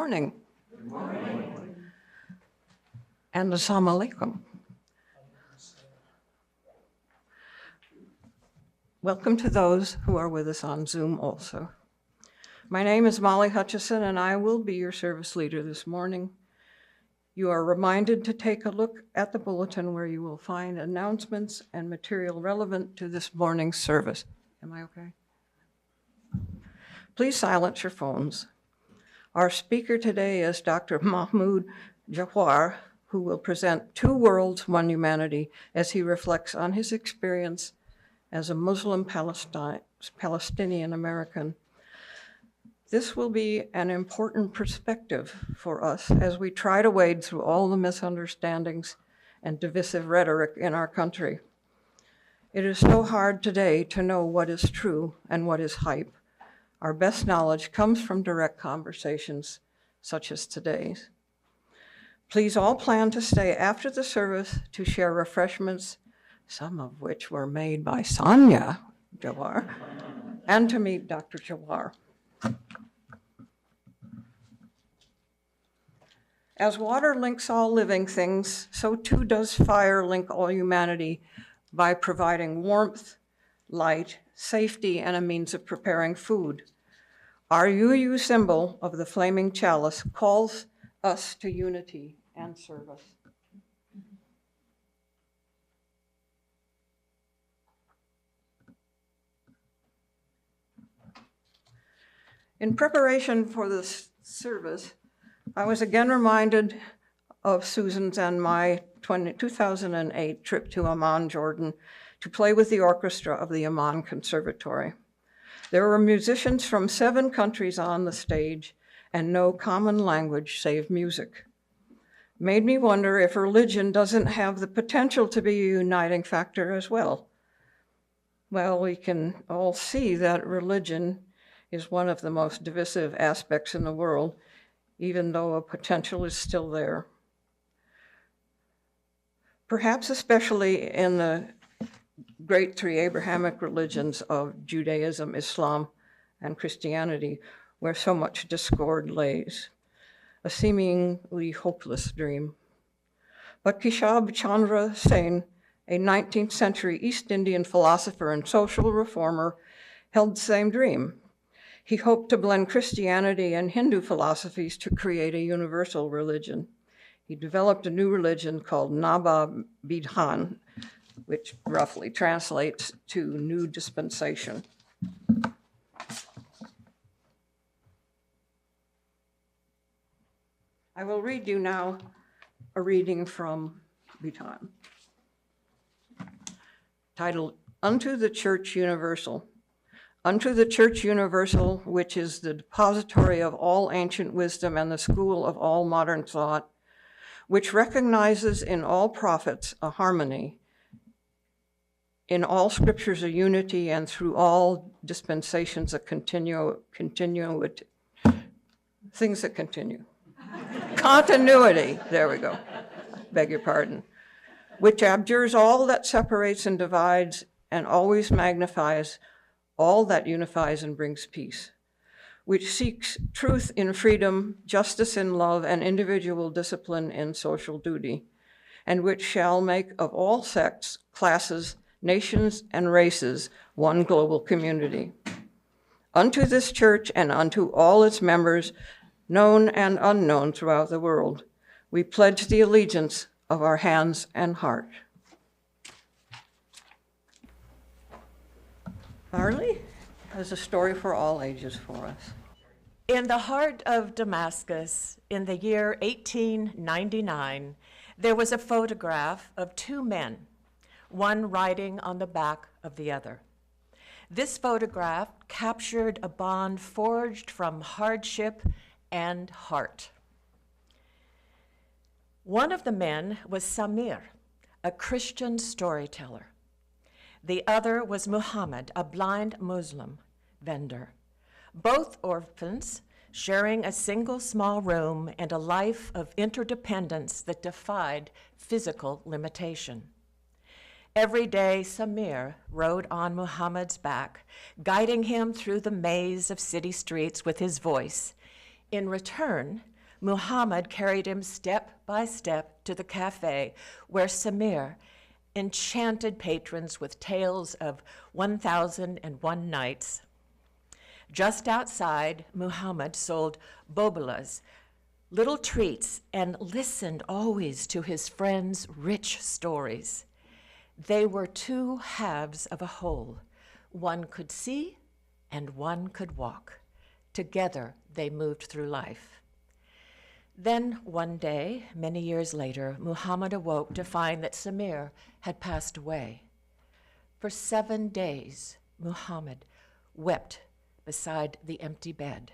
morning. Good morning. And assalamu alaikum. Welcome to those who are with us on Zoom also. My name is Molly Hutchison, and I will be your service leader this morning. You are reminded to take a look at the bulletin where you will find announcements and material relevant to this morning's service. Am I okay? Please silence your phones. Our speaker today is Dr. Mahmoud Jawhar, who will present Two Worlds, One Humanity as he reflects on his experience as a Muslim Palestinian American. This will be an important perspective for us as we try to wade through all the misunderstandings and divisive rhetoric in our country. It is so hard today to know what is true and what is hype. Our best knowledge comes from direct conversations such as today's. Please all plan to stay after the service to share refreshments, some of which were made by Sonia Jawhar, and to meet Dr. Jawhar. As water links all living things, so too does fire link all humanity by providing warmth, light, safety, and a means of preparing food. Our UU symbol of the flaming chalice calls us to unity and service. In preparation for this service, I was again reminded of Susan's and my 2008 trip to Amman, Jordan, to play with the orchestra of the Amman Conservatory. There were musicians from 7 countries on the stage and no common language save music. Made me wonder if religion doesn't have the potential to be a uniting factor as well. Well, we can all see that religion is one of the most divisive aspects in the world, even though a potential is still there. Perhaps especially in the great 3 Abrahamic religions of Judaism, Islam, and Christianity, where so much discord lays, a seemingly hopeless dream. But Keshab Chandra Sen, a 19th century East Indian philosopher and social reformer, held the same dream. He hoped to blend Christianity and Hindu philosophies to create a universal religion. He developed a new religion called Naba Bidhan, which roughly translates to New Dispensation. I will read you now a reading from Bidhan, titled, Unto the Church Universal. Unto the Church Universal, which is the depository of all ancient wisdom and the school of all modern thought, which recognizes in all prophets a harmony, in all scriptures a unity, and through all dispensations a continuity, things that continue. Continuity, there we go, beg your pardon, which abjures all that separates and divides and always magnifies all that unifies and brings peace, which seeks truth in freedom, justice in love, and individual discipline in social duty, and which shall make of all sects, classes, nations, and races one global community. Unto this church and unto all its members, known and unknown throughout the world, we pledge the allegiance of our hands and heart. Harley has a story for all ages for us. In the heart of Damascus, in the year 1899, there was a photograph of 2 men, one riding on the back of the other. This photograph captured a bond forged from hardship and heart. One of the men was Samir, a Christian storyteller. The other was Muhammad, a blind Muslim vendor. Both orphans sharing a single small room and a life of interdependence that defied physical limitation. Every day, Samir rode on Muhammad's back, guiding him through the maze of city streets with his voice. In return, Muhammad carried him step by step to the cafe where Samir enchanted patrons with tales of 1001 nights. Just outside, Muhammad sold bobalas, little treats, and listened always to his friends' rich stories. They were two halves of a whole. One could see and one could walk. Together, they moved through life. Then one day, many years later, Muhammad awoke to find that Samir had passed away. For 7 days, Muhammad wept beside the empty bed.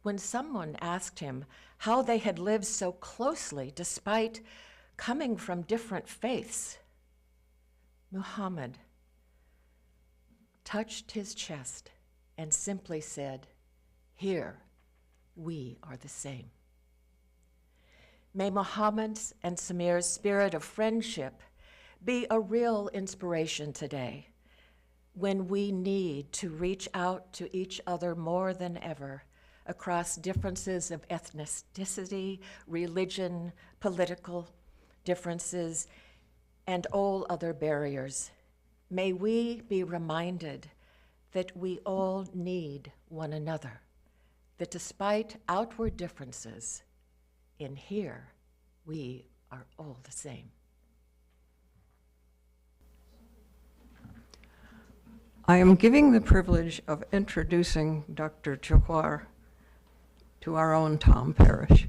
When someone asked him how they had lived so closely despite coming from different faiths, Muhammad touched his chest and simply said, "Here, we are the same." May Muhammad's and Samir's spirit of friendship be a real inspiration today when we need to reach out to each other more than ever across differences of ethnicity, religion, political differences, and all other barriers. May we be reminded that we all need one another, that despite outward differences, in here, we are all the same. I am giving the privilege of introducing Dr. Jawhar to our own Tom Parrish.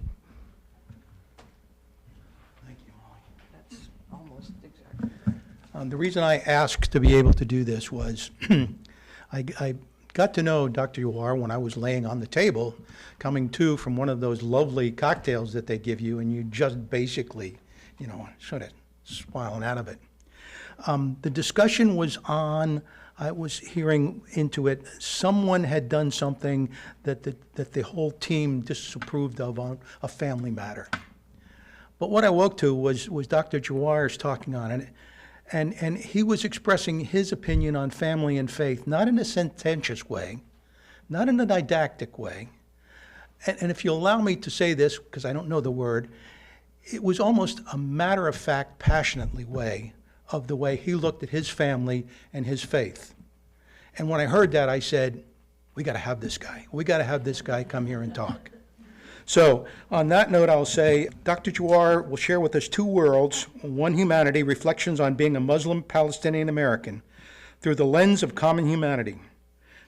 Thank you, Molly. That's almost exactly right. The reason I asked to be able to do this was I got to know Dr. Jawhar when I was laying on the table, coming to from one of those lovely cocktails that they give you, and you just basically, sort of smiling out of it. The discussion was on, I was hearing into it, someone had done something that the whole team disapproved of on a family matter. But what I woke to was Dr. Jawhar's talking on it, and he was expressing his opinion on family and faith, not in a sententious way, not in a didactic way. And if you allow me to say this, because I don't know the word, it was almost a matter-of-fact, passionately way of the way he looked at his family and his faith. And when I heard that, I said, we got to have this guy. We got to have this guy come here and talk. So on that note, I'll say Dr. Jawhar will share with us two worlds, one humanity, reflections on being a Muslim Palestinian American through the lens of common humanity.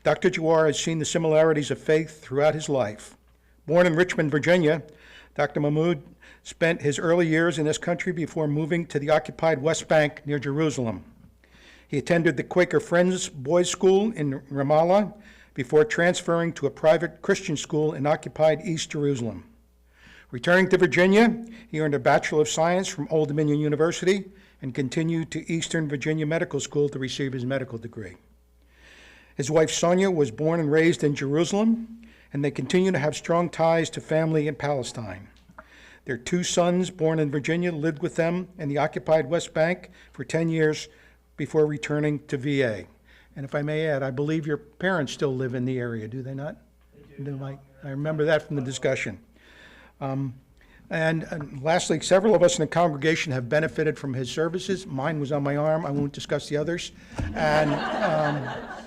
Dr. Jawhar has seen the similarities of faith throughout his life. Born in Richmond, Virginia, Dr. Mahmoud spent his early years in this country before moving to the occupied West Bank near Jerusalem. He attended the Quaker Friends Boys School in Ramallah before transferring to a private Christian school in occupied East Jerusalem. Returning to Virginia, he earned a Bachelor of Science from Old Dominion University and continued to Eastern Virginia Medical School to receive his medical degree. His wife Sonia was born and raised in Jerusalem, and they continue to have strong ties to family in Palestine. Their two sons, born in Virginia, lived with them in the occupied West Bank for 10 years before returning to VA. And if I may add, I believe your parents still live in the area, do they not? They do. I remember that from the discussion. And lastly, several of us in the congregation have benefited from his services. Mine was on my arm. I won't discuss the others. And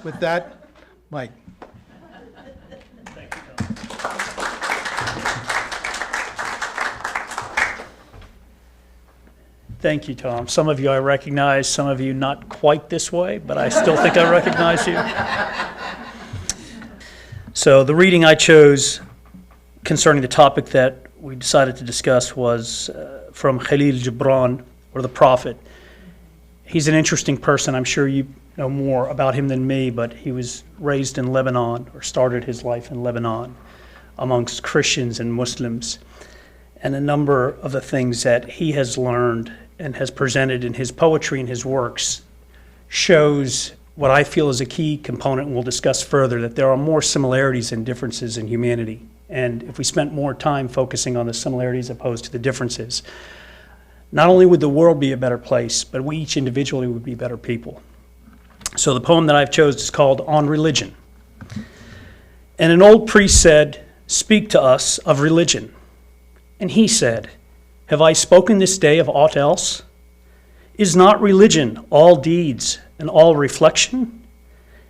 with that, Mike. Thank you, Tom. Some of you I recognize, some of you not quite this way, but I still think I recognize you. So the reading I chose concerning the topic that we decided to discuss was from Khalil Gibran, or the Prophet. He's an interesting person. I'm sure you know more about him than me, but he was raised in Lebanon, or started his life in Lebanon, amongst Christians and Muslims. And a number of the things that he has learned and has presented in his poetry and his works shows what I feel is a key component, and we'll discuss further, that there are more similarities than differences in humanity. And if we spent more time focusing on the similarities opposed to the differences, not only would the world be a better place, but we each individually would be better people. So the poem that I've chosen is called On Religion. And an old priest said, "Speak to us of religion." And he said, Have I spoken this day of aught else? Is not religion all deeds and all reflection?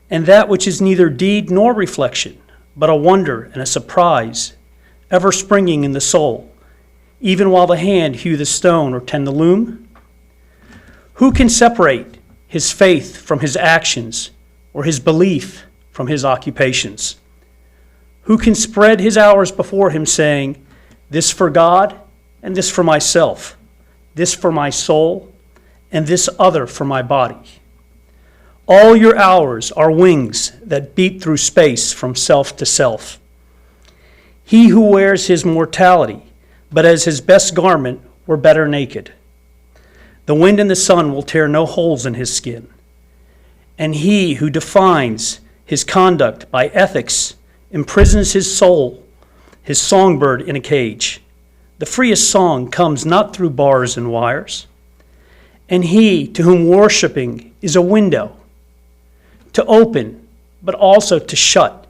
And that which is neither deed nor reflection, but a wonder and a surprise, ever springing in the soul, even while the hand hew the stone or tend the loom? Who can separate his faith from his actions, or his belief from his occupations? Who can spread his hours before him, saying, This for God, and this for myself, this for my soul, and this other for my body? All your hours are wings that beat through space from self to self. He who wears his mortality, but as his best garment were better naked. The wind and the sun will tear no holes in his skin. And he who defines his conduct by ethics imprisons his soul, his songbird in a cage. The freest song comes not through bars and wires. And he to whom worshiping is a window, to open, but also to shut,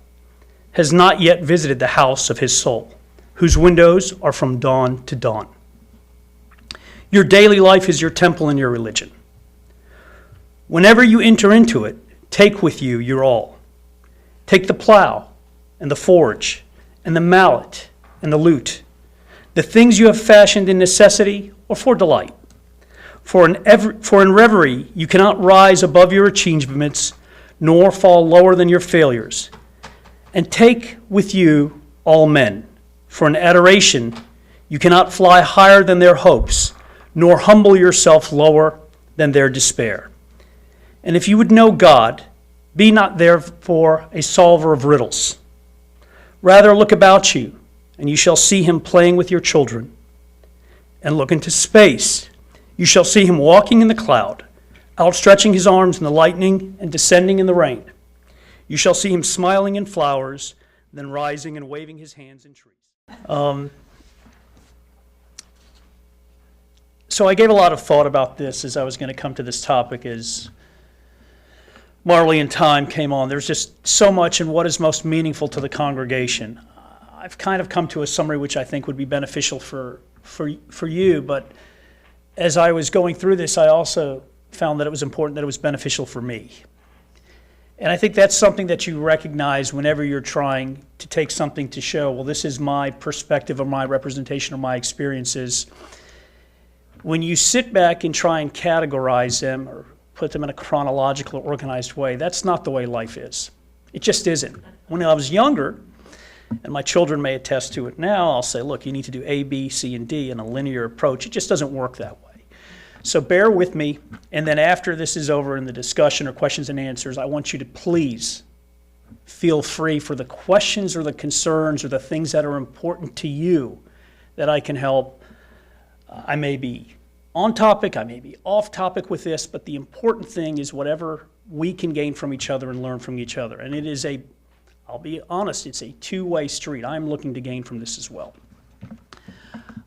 has not yet visited the house of his soul, whose windows are from dawn to dawn. Your daily life is your temple and your religion. Whenever you enter into it, take with you your all. Take the plow and the forge and the mallet and the lute, the things you have fashioned in necessity or for delight. For in reverie you cannot rise above your achievements, nor fall lower than your failures. And take with you all men, for in adoration you cannot fly higher than their hopes, nor humble yourself lower than their despair. And if you would know God, be not therefore a solver of riddles. Rather look about you, and you shall see him playing with your children. And look into space, you shall see him walking in the cloud, outstretching his arms in the lightning and descending in the rain. You shall see him smiling in flowers, then rising and waving his hands in trees. So I gave a lot of thought about this as I was going to come to this topic as Marley and time came on. There's just so much in what is most meaningful to the congregation. I've kind of come to a summary which I think would be beneficial for you, but as I was going through this, I also found that it was important that it was beneficial for me. And I think that's something that you recognize whenever you're trying to take something to show, well, this is my perspective or my representation or my experiences. When you sit back and try and categorize them or put them in a chronological or organized way, that's not the way life is. It just isn't. When I was younger, and my children may attest to it now, I'll say, look, you need to do A, B, C, and D in a linear approach. It just doesn't work that way. So bear with me, and then after this is over in the discussion or questions and answers, I want you to please feel free for the questions or the concerns or the things that are important to you that I can help. I may be on topic, I may be off topic with this, but the important thing is whatever we can gain from each other and learn from each other. And it is I'll be honest, it's a two-way street. I'm looking to gain from this as well.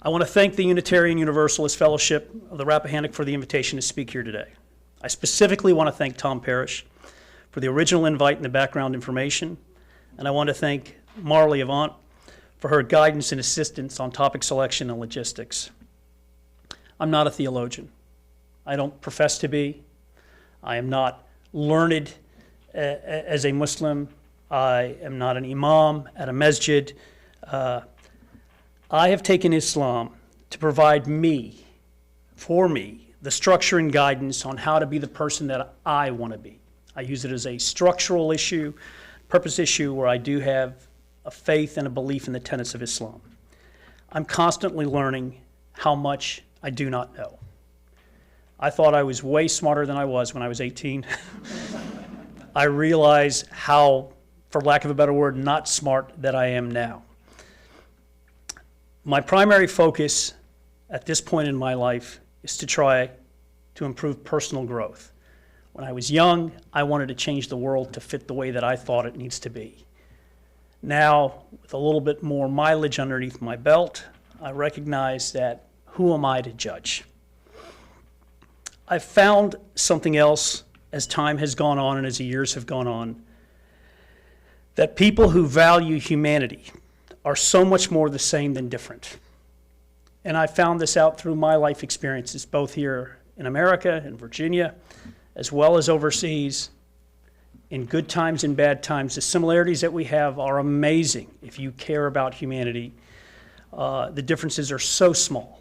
I want to thank the Unitarian Universalist Fellowship of the Rappahannock for the invitation to speak here today. I specifically want to thank Tom Parrish for the original invite and the background information, and I want to thank Marley Avant for her guidance and assistance on topic selection and logistics. I'm not a theologian. I don't profess to be. I am not learned as a Muslim. I am not an imam at a masjid. I have taken Islam to provide for me, the structure and guidance on how to be the person that I want to be. I use it as a structural issue, purpose issue, where I do have a faith and a belief in the tenets of Islam. I'm constantly learning how much I do not know. I thought I was way smarter than I was when I was 18. I realize how, for lack of a better word, not smart that I am now. My primary focus at this point in my life is to try to improve personal growth. When I was young, I wanted to change the world to fit the way that I thought it needs to be. Now, with a little bit more mileage underneath my belt, I recognize that who am I to judge? I've found something else as time has gone on and as the years have gone on, that people who value humanity are so much more the same than different. and I found this out through my life experiences, both here in America, in Virginia, as well as overseas, in good times and bad times. The similarities that we have are amazing if you care about humanity. The differences are so small.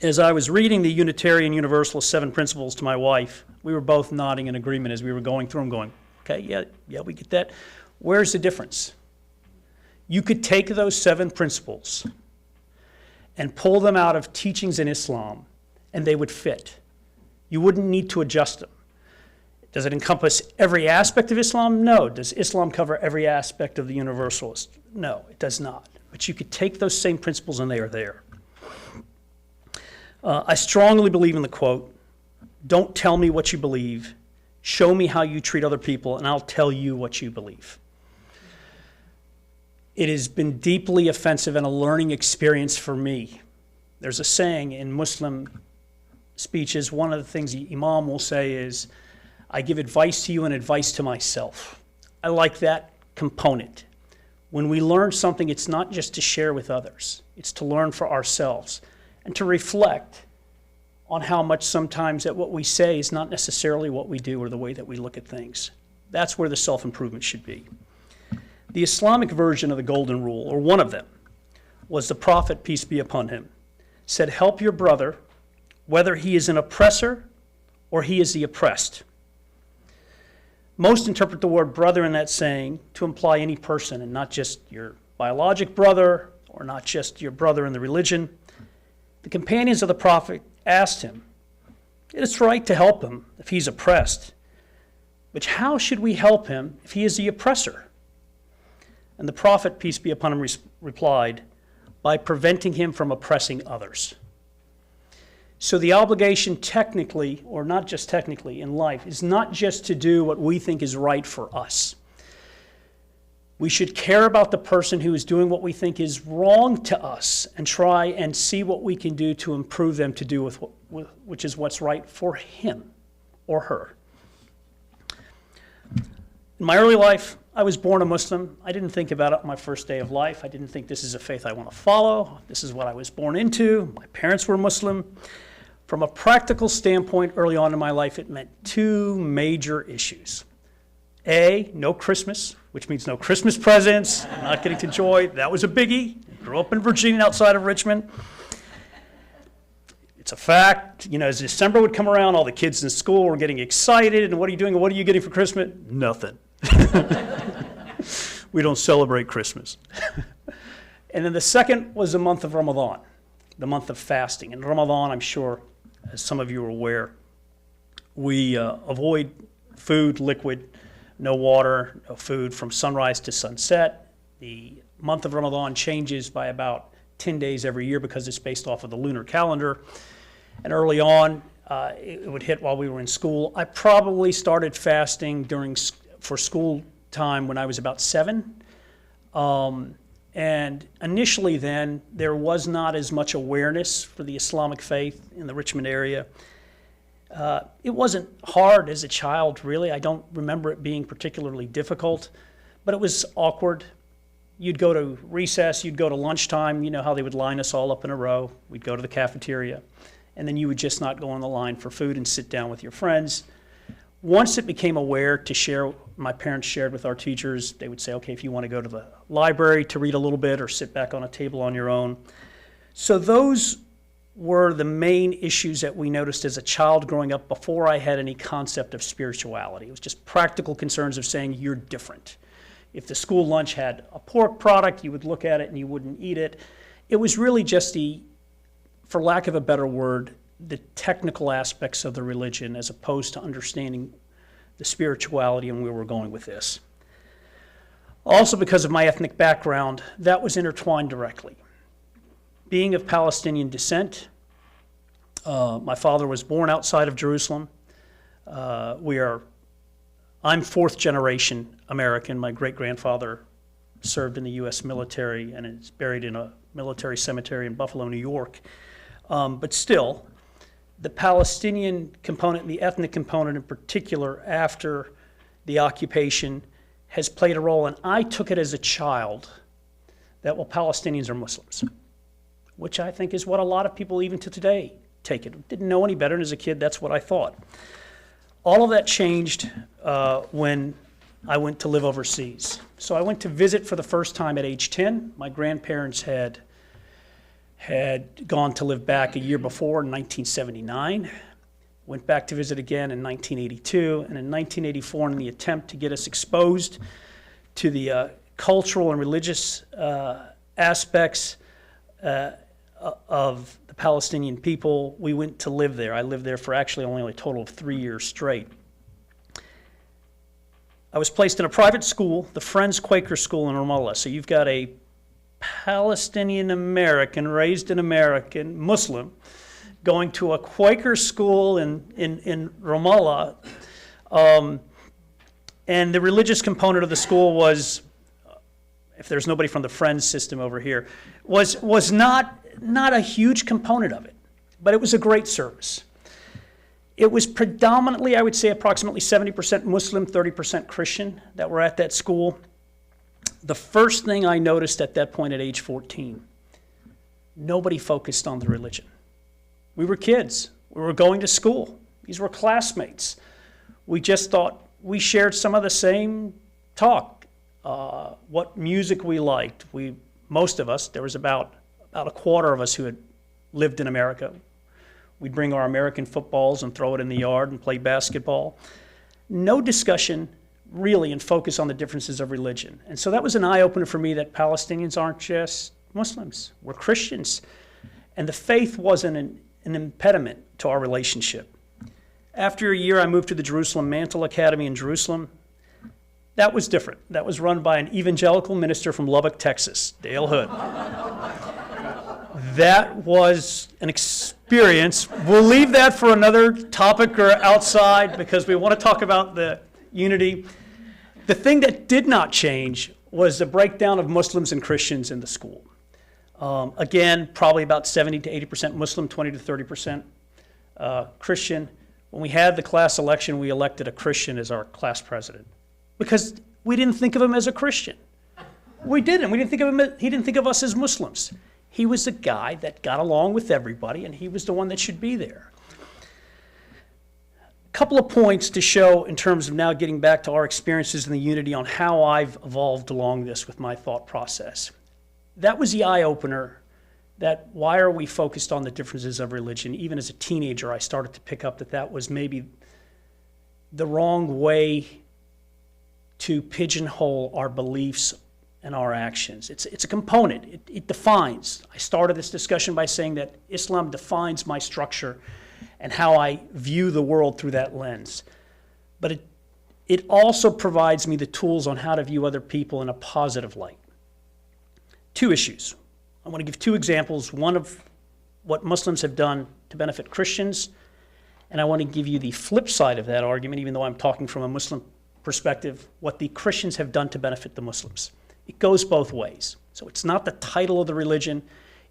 As I was reading the Unitarian Universalist 7 Principles to my wife, we were both nodding in agreement as we were going through them, going, okay, yeah, we get that. Where's the difference? You could take those 7 principles and pull them out of teachings in Islam, and they would fit. You wouldn't need to adjust them. Does it encompass every aspect of Islam? No. Does Islam cover every aspect of the Universalist? No, it does not. But you could take those same principles and they are there. I strongly believe in the quote, "Don't tell me what you believe, show me how you treat other people, and I'll tell you what you believe." It has been deeply offensive and a learning experience for me. There's a saying in Muslim speeches, one of the things the Imam will say is, "I give advice to you and advice to myself." I like that component. When we learn something, it's not just to share with others, it's to learn for ourselves and to reflect on how much sometimes that what we say is not necessarily what we do or the way that we look at things. That's where the self-improvement should be. The Islamic version of the Golden Rule, or one of them, was the Prophet, peace be upon him, said, "Help your brother, whether he is an oppressor or he is the oppressed." Most interpret the word brother in that saying to imply any person, and not just your biologic brother or not just your brother in the religion. The companions of the Prophet asked him, it is right to help him if he's oppressed, but how should we help him if he is the oppressor? And the Prophet, peace be upon him, replied, by preventing him from oppressing others. So the obligation technically, or not just technically, in life, is not just to do what we think is right for us. We should care about the person who is doing what we think is wrong to us and try and see what we can do to improve them to do which is what's right for him or her. In my early life, I was born a Muslim. I didn't think about it on my first day of life. I didn't think this is a faith I want to follow. This is what I was born into. My parents were Muslim. From a practical standpoint, early on in my life, it meant 2 major issues. A, no Christmas, which means no Christmas presents, not getting to enjoy. That was a biggie. Grew up in Virginia outside of Richmond. It's a fact. You know, as December would come around, all the kids in school were getting excited. And what are you doing? What are you getting for Christmas? Nothing. We don't celebrate Christmas. And then the second was the month of Ramadan, the month of fasting. In Ramadan, I'm sure, as some of you are aware, we avoid food, liquid, no water, no food from sunrise to sunset. The month of Ramadan changes by about 10 days every year because it's based off of the lunar calendar. And early on, it would hit while we were in school. I probably started fasting for school time when I was about 7. And initially then, there was not as much awareness for the Islamic faith in the Richmond area. It wasn't hard as a child, really. I don't remember it being particularly difficult, but it was awkward. You'd go to recess, you'd go to lunchtime. You know how they would line us all up in a row. We'd go to the cafeteria, and then you would just not go on the line for food and sit down with your friends. Once it became aware to share, my parents shared with our teachers, they would say, okay, if you want to go to the library to read a little bit or sit back on a table on your own. So those were the main issues that we noticed as a child growing up before I had any concept of spirituality. It was just practical concerns of saying you're different. If the school lunch had a pork product, you would look at it and you wouldn't eat it. It was really just for lack of a better word, the technical aspects of the religion as opposed to understanding the spirituality and where we're going with this. Also, because of my ethnic background, that was intertwined directly. Being of Palestinian descent, my father was born outside of Jerusalem. I'm 4th generation American. My great-grandfather served in the U.S. military and is buried in a military cemetery in Buffalo, New York. But still, the Palestinian component and the ethnic component in particular after the occupation has played a role, and I took it as a child that, well, Palestinians are Muslims. which I think is what a lot of people even to today take it. Didn't know any better, and as a kid, that's what I thought. All of that changed when I went to live overseas. So I went to visit for the first time at age 10. My grandparents had gone to live back a year before in 1979. Went back to visit again in 1982, and in 1984, in the attempt to get us exposed to the cultural and religious aspects of the Palestinian people, we went to live there. I lived there for actually only a total of 3 years straight. I was placed in a private school, the Friends Quaker School in Ramallah. So you've got a Palestinian American, raised an American, Muslim, going to a Quaker school in Ramallah. And the religious component of the school was, if there's nobody from the Friends system over here, was not a huge component of it, but it was a great service. It was predominantly, I would say, approximately 70% Muslim, 30% Christian that were at that school. The first thing I noticed at that point at age 14, nobody focused on the religion. We were kids. We were going to school. These were classmates. We just thought we shared some of the same talk, what music we liked. Most of us, there was about a quarter of us who had lived in America. We'd bring our American footballs and throw it in the yard and play basketball. No discussion really and focus on the differences of religion. And so that was an eye-opener for me that Palestinians aren't just Muslims, we're Christians. And the faith wasn't an impediment to our relationship. After a year, I moved to the Jerusalem Mantle Academy in Jerusalem. That was different. That was run by an evangelical minister from Lubbock, Texas, Dale Hood. That was an experience. We'll leave that for another topic or outside because we want to talk about the unity. The thing that did not change was the breakdown of Muslims and Christians in the school. Again, probably about 70 to 80% Muslim, 20 to 30% Christian. When we had the class election, we elected a Christian as our class president because we didn't think of him as a Christian. We didn't. We didn't think of him. He didn't think of us as Muslims. He was the guy that got along with everybody, and he was the one that should be there. A couple of points to show in terms of now getting back to our experiences in the unity on how I've evolved along this with my thought process. That was the eye-opener that why are we focused on the differences of religion? Even as a teenager, I started to pick up that that was maybe the wrong way to pigeonhole our beliefs and our actions. It's a component. It defines. I started this discussion by saying that Islam defines my structure and how I view the world through that lens. But it also provides me the tools on how to view other people in a positive light. Two issues. I want to give two examples, one of what Muslims have done to benefit Christians, and I want to give you the flip side of that argument, even though I'm talking from a Muslim perspective, what the Christians have done to benefit the Muslims. It goes both ways. So it's not the title of the religion,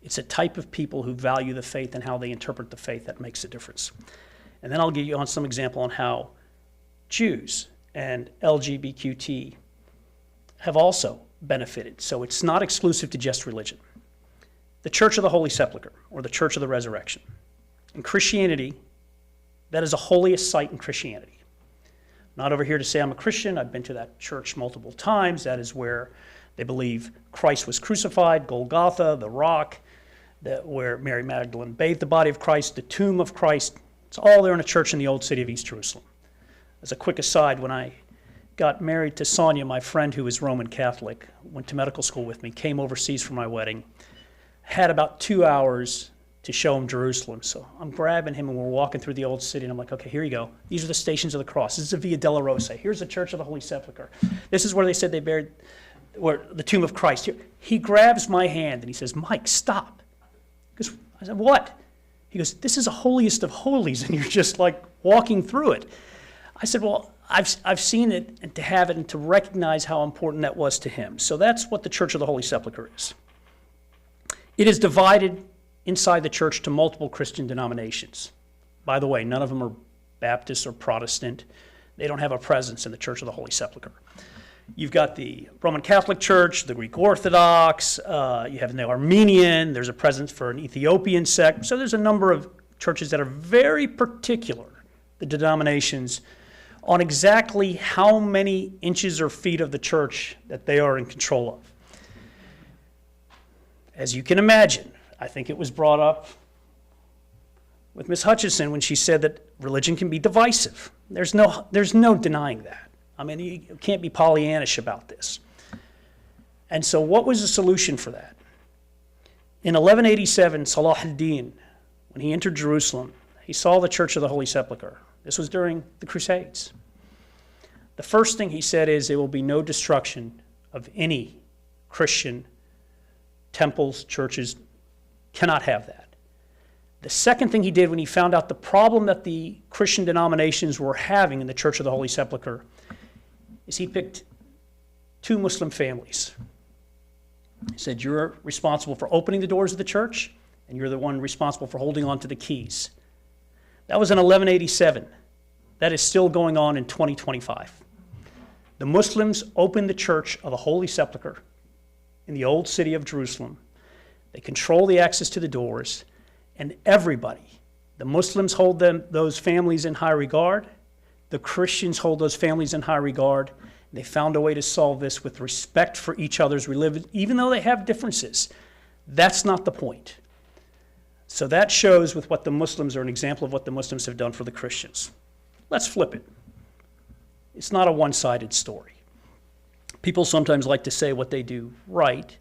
it's a type of people who value the faith and how they interpret the faith that makes a difference. And then I'll give you on some example on how Jews and LGBTQ have also benefited. So it's not exclusive to just religion. The Church of the Holy Sepulchre, or the Church of the Resurrection. In Christianity, that is the holiest site in Christianity. I'm not over here to say I'm a Christian. I've been to that church multiple times. That is where they believe Christ was crucified, Golgotha, the rock, where Mary Magdalene bathed the body of Christ, the tomb of Christ. It's all there in a church in the old city of East Jerusalem. As a quick aside, when I got married to Sonia, my friend who is Roman Catholic, went to medical school with me, came overseas for my wedding, had about 2 hours to show him Jerusalem. So I'm grabbing him and we're walking through the old city and I'm like, okay, here you go. These are the Stations of the Cross. This is the Via Dolorosa. Here's the Church of the Holy Sepulchre. This is where they said they buried the tomb of Christ. He grabs my hand and he says, Mike, stop. Because I said, what? He goes, this is the holiest of holies and you're just like walking through it. I said, well, I've seen it and to have it and to recognize how important that was to him. So that's what the Church of the Holy Sepulchre is. It is divided inside the church to multiple Christian denominations. By the way, none of them are Baptist or Protestant. They don't have a presence in the Church of the Holy Sepulchre. You've got the Roman Catholic Church, the Greek Orthodox, you have the Armenian, there's a presence for an Ethiopian sect. So there's a number of churches that are very particular, the denominations, on exactly how many inches or feet of the church that they are in control of. As you can imagine, I think it was brought up with Ms. Hutchison when she said that religion can be divisive. There's no denying that. I mean, you can't be Pollyannish about this. And so what was the solution for that? In 1187, Salah ad-Din, when he entered Jerusalem, he saw the Church of the Holy Sepulchre. This was during the Crusades. The first thing he said is there will be no destruction of any Christian temples, churches, cannot have that. The second thing he did when he found out the problem that the Christian denominations were having in the Church of the Holy Sepulchre is he picked two Muslim families. He said, you're responsible for opening the doors of the church, and you're the one responsible for holding on to the keys. That was in 1187. That is still going on in 2025. The Muslims opened the Church of the Holy Sepulchre in the old city of Jerusalem. They control the access to the doors, and everybody, the Muslims hold those families in high regard, the Christians hold those families in high regard, and they found a way to solve this with respect for each other's religion, even though they have differences. That's not the point. So that shows with what the Muslims are an example of what the Muslims have done for the Christians. Let's flip it. It's not a one-sided story. People sometimes like to say what they do right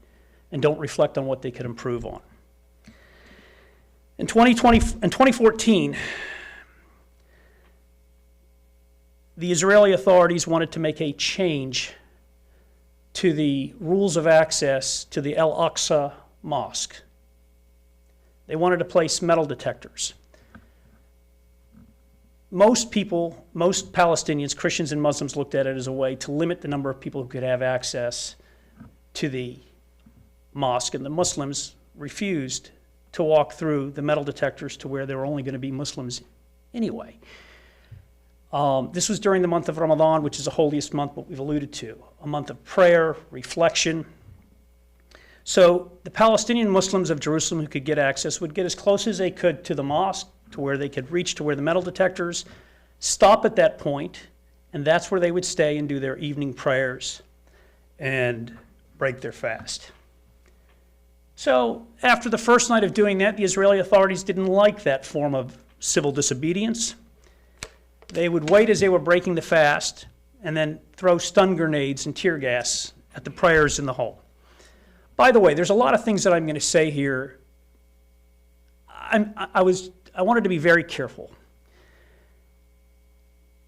and don't reflect on what they could improve on. In 2014, the Israeli authorities wanted to make a change to the rules of access to the Al-Aqsa Mosque. They wanted to place metal detectors. Most people, most Palestinians, Christians and Muslims looked at it as a way to limit the number of people who could have access to the mosque, and the Muslims refused to walk through the metal detectors to where there were only going to be Muslims anyway. This was during the month of Ramadan, which is the holiest month, what we've alluded to, a month of prayer, reflection. So the Palestinian Muslims of Jerusalem who could get access would get as close as they could to the mosque, to where they could reach to where the metal detectors, stop at that point, and that's where they would stay and do their evening prayers and break their fast. So after the first night of doing that, the Israeli authorities didn't like that form of civil disobedience. They would wait as they were breaking the fast and then throw stun grenades and tear gas at the prayers in the hall. By the way, there's a lot of things that I'm going to say here. I wanted to be very careful.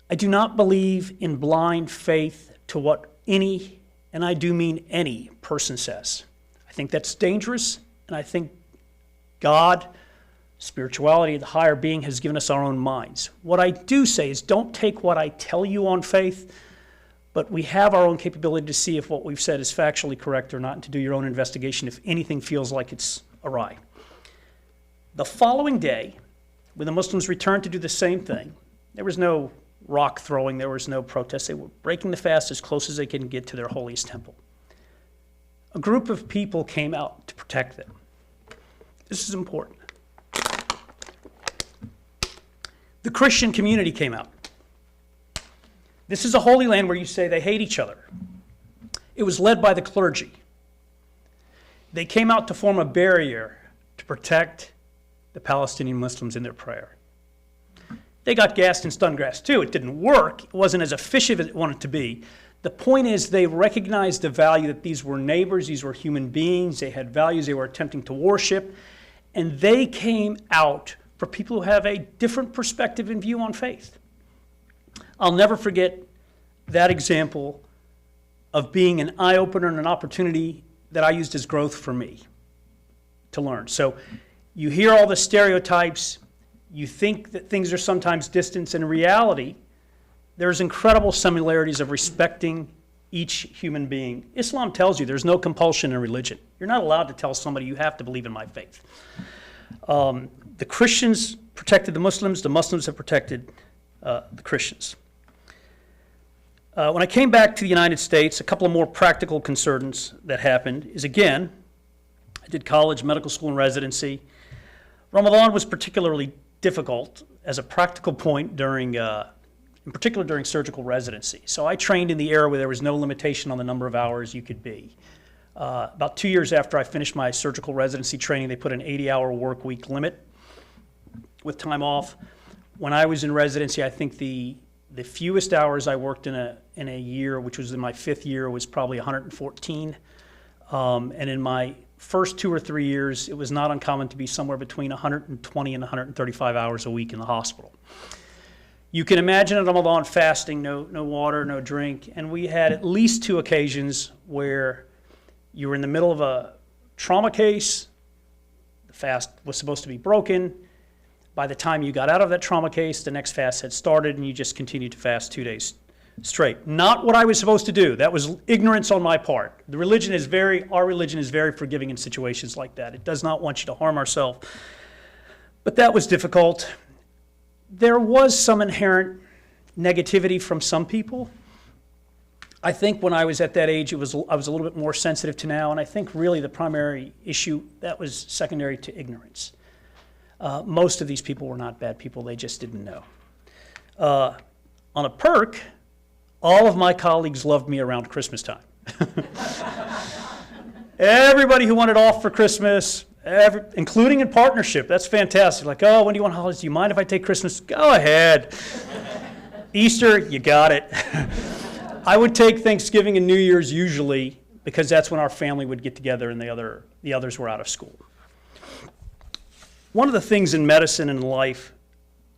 I do not believe in blind faith to what any, and I do mean any, person says. I think that's dangerous, and I think God, spirituality, the higher being, has given us our own minds. What I do say is don't take what I tell you on faith, but we have our own capability to see if what we've said is factually correct or not, and to do your own investigation if anything feels like it's awry. The following day, when the Muslims returned to do the same thing, there was no rock throwing, there was no protest. They were breaking the fast as close as they can get to their holiest temple. A group of people came out to protect them. This is important. The Christian community came out. This is a holy land where you say they hate each other. It was led by the clergy. They came out to form a barrier to protect the Palestinian Muslims in their prayer. They got gassed and stun gassed too. It didn't work. It wasn't as efficient as it wanted to be. The point is they recognized the value that these were neighbors, these were human beings, they had values they were attempting to worship, and they came out for people who have a different perspective and view on faith. I'll never forget that example of being an eye-opener and an opportunity that I used as growth for me to learn. So you hear all the stereotypes, you think that things are sometimes distant, and in reality, there's incredible similarities of respecting each human being. Islam tells you there's no compulsion in religion. You're not allowed to tell somebody you have to believe in my faith. The Christians protected the Muslims have protected the Christians. When I came back to the United States, a couple of more practical concerns that happened is, again, I did college, medical school, and residency. Ramadan was particularly difficult as a practical point during, in particular during surgical residency. So I trained in the era where there was no limitation on the number of hours you could be. About 2 years after I finished my surgical residency training, they put an 80-hour work week limit with time off. When I was in residency, I think the fewest hours I worked in a year, which was in my 5th year, was probably 114. And in my first 2 or 3 years, it was not uncommon to be somewhere between 120 and 135 hours a week in the hospital. You can imagine at Ramadan fasting, no water, no drink, and we had at least 2 occasions where you were in the middle of a trauma case, the fast was supposed to be broken. By the time you got out of that trauma case, the next fast had started, and you just continued to fast 2 days straight. Not what I was supposed to do. That was ignorance on my part. Our religion is very forgiving in situations like that. It does not want you to harm ourselves. But that was difficult. There was some inherent negativity from some people. I think when I was at that age, I was a little bit more sensitive to now, and I think really the primary issue, that was secondary to ignorance. Most of these people were not bad people, they just didn't know. On a perk, all of my colleagues loved me around Christmas time. Everybody who wanted off for Christmas, including in partnership, that's fantastic. Like, oh, when do you want holidays? Do you mind if I take Christmas? Go ahead. Easter, you got it. I would take Thanksgiving and New Year's usually because that's when our family would get together and the others were out of school. One of the things in medicine and life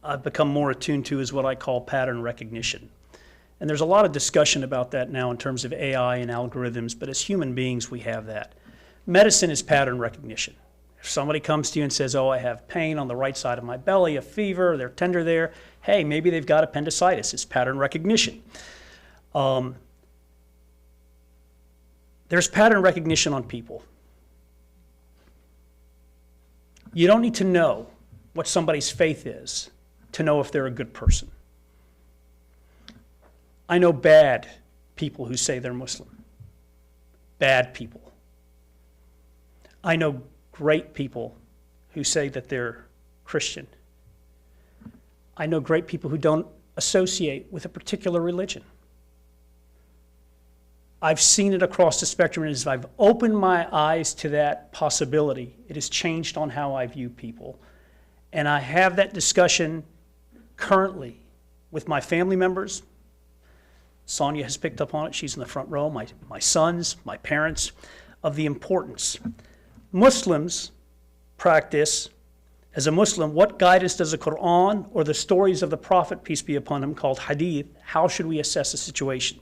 I've become more attuned to is what I call pattern recognition. And there's a lot of discussion about that now in terms of AI and algorithms, but as human beings, we have that. Medicine is pattern recognition. If somebody comes to you and says, oh, I have pain on the right side of my belly, a fever, they're tender there, hey, maybe they've got appendicitis. It's pattern recognition. There's pattern recognition on people. You don't need to know what somebody's faith is to know if they're a good person. I know bad people who say they're Muslim. Bad people. I know great people who say that they're Christian. I know great people who don't associate with a particular religion. I've seen it across the spectrum, and as I've opened my eyes to that possibility, it has changed on how I view people. And I have that discussion currently with my family members. Sonia has picked up on it. She's in the front row. My sons, my parents, of the importance. Muslims practice, as a Muslim, what guidance does the Quran or the stories of the Prophet, peace be upon him, called hadith, how should we assess a situation?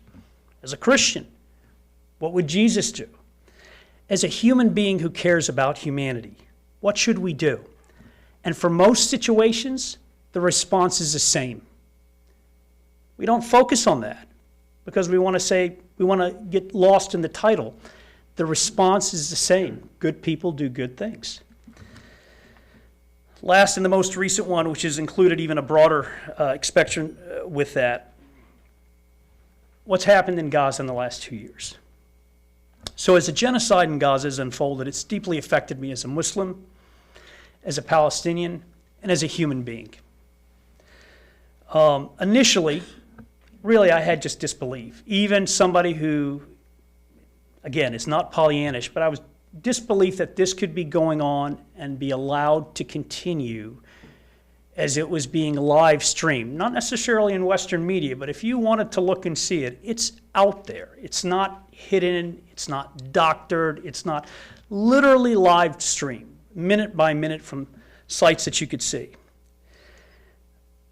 As a Christian, what would Jesus do? As a human being who cares about humanity, what should we do? And for most situations, the response is the same. We don't focus on that because we want to get lost in the title. The response is the same. Good people do good things. Last and the most recent one, which has included even a broader spectrum with that, what's happened in Gaza in the last 2 years. So as the genocide in Gaza has unfolded, it's deeply affected me as a Muslim, as a Palestinian, and as a human being. Initially, really, I had just disbelief. Even somebody who, again, it's not Pollyannish, but I was disbelief that this could be going on and be allowed to continue as it was being live streamed. Not necessarily in Western media, but if you wanted to look and see it, it's out there. It's not hidden, it's not doctored, it's not literally live streamed, minute by minute from sites that you could see.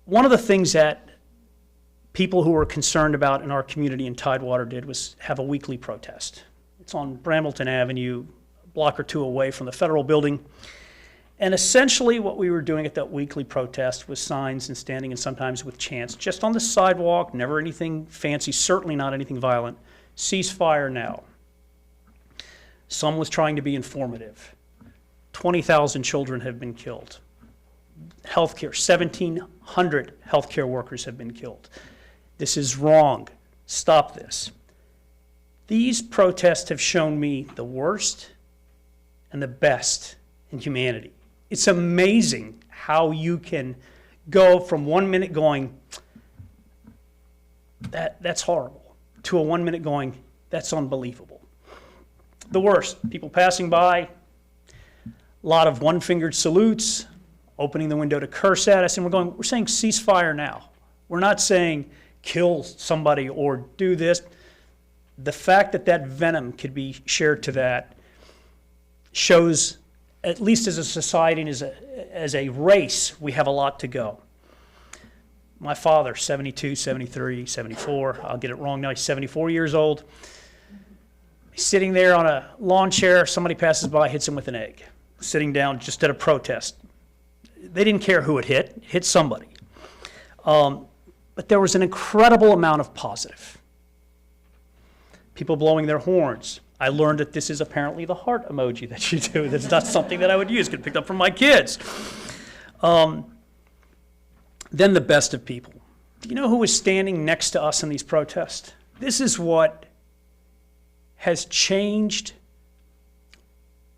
One of the things that people who were concerned about in our community in Tidewater did was have a weekly protest. It's on Brambleton Avenue, a block or two away from the federal building. And essentially what we were doing at that weekly protest was signs and standing and sometimes with chants, just on the sidewalk, never anything fancy, certainly not anything violent. Ceasefire now. Some was trying to be informative. 20,000 children have been killed. Healthcare, 1,700 healthcare workers have been killed. This is wrong. stop this. These protests have shown me the worst and the best in humanity. It's amazing how you can go from 1 minute going, that's horrible, to a 1 minute going, that's unbelievable. The worst, people passing by, a lot of one-fingered salutes, opening the window to curse at us, and we're saying ceasefire now. We're not saying kill somebody or do this. The fact that that venom could be shared to that shows, at least as a society and as a race, we have a lot to go. My father, 72, 73, 74, I'll get it wrong now, he's 74 years old. He's sitting there on a lawn chair, somebody passes by, hits him with an egg, sitting down just at a protest. They didn't care who it hit somebody. But there was an incredible amount of positive. People blowing their horns. I learned that this is apparently the heart emoji that you do. That's not something that I would use. Get picked up from my kids. Then the best of people. Do you know who was standing next to us in these protests? This is what has changed,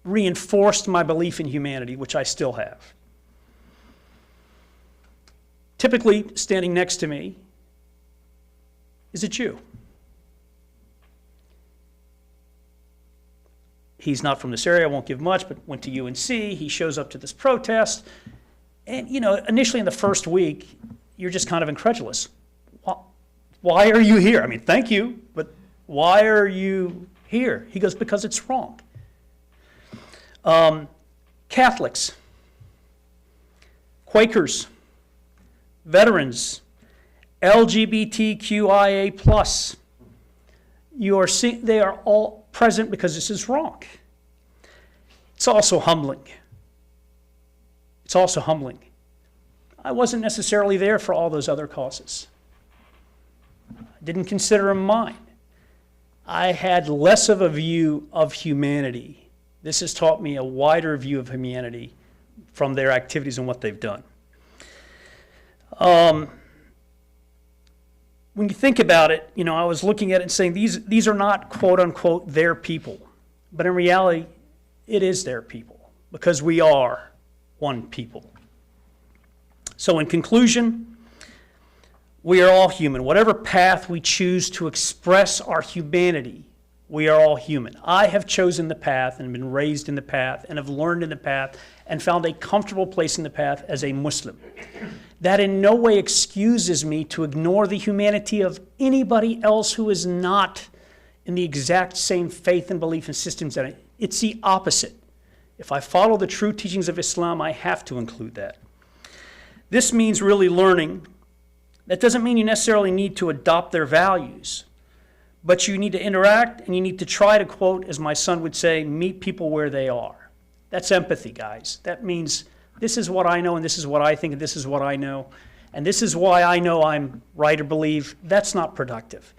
reinforced my belief in humanity, which I still have. Typically, standing next to me is a Jew. He's not from this area, I won't give much, but went to UNC. He shows up to this protest. And, you know, initially in the first week, you're just kind of incredulous. Why are you here? I mean, thank you, but why are you here? He goes, because it's wrong. Catholics, Quakers, veterans, LGBTQIA+. They are all present because this is wrong. It's also humbling. It's also humbling. I wasn't necessarily there for all those other causes. I didn't consider them mine. I had less of a view of humanity. This has taught me a wider view of humanity from their activities and what they've done. When you think about it, you know, I was looking at it and saying these are not quote unquote their people, but in reality, it is their people because we are one people. So in conclusion, we are all human. Whatever path we choose to express our humanity, we are all human. I have chosen the path and been raised in the path and have learned in the path and found a comfortable place in the path as a Muslim. That in no way excuses me to ignore the humanity of anybody else who is not in the exact same faith and belief and systems that it's the opposite. If I follow the true teachings of Islam, I have to include that. This means really learning. That doesn't mean you necessarily need to adopt their values, but you need to interact and you need to try to, quote, as my son would say, meet people where they are. That's empathy, guys. That means this is what I know and this is what I think and this is what I know. And this is why I know I'm right or believe. That's not productive.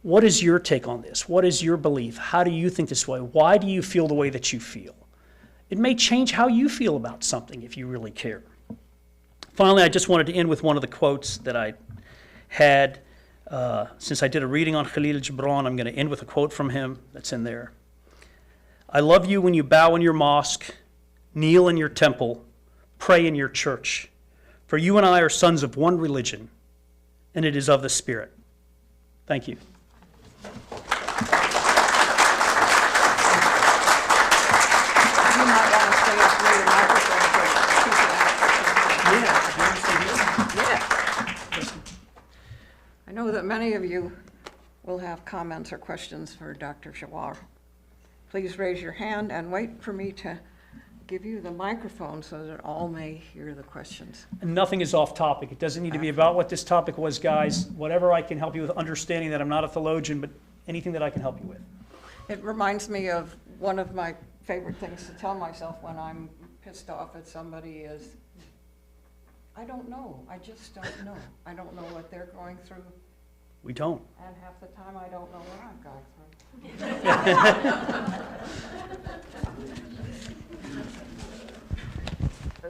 What is your take on this? What is your belief? How do you think this way? Why do you feel the way that you feel? It may change how you feel about something if you really care. Finally, I just wanted to end with one of the quotes that I had. Since I did a reading on Khalil Gibran, I'm going to end with a quote from him that's in there. I love you when you bow in your mosque, kneel in your temple, pray in your church. For you and I are sons of one religion, and it is of the Spirit. Thank you. I know that many of you will have comments or questions for Dr. Jawhar. Please raise your hand and wait for me to give you the microphone so that all may hear the questions. And nothing is off topic. It doesn't need to be about what this topic was, guys. Whatever I can help you with, understanding that I'm not a theologian, but anything that I can help you with. It reminds me of one of my favorite things to tell myself when I'm pissed off at somebody is, I don't know. I just don't know. I don't know what they're going through. We don't. And half the time I don't know what I'm going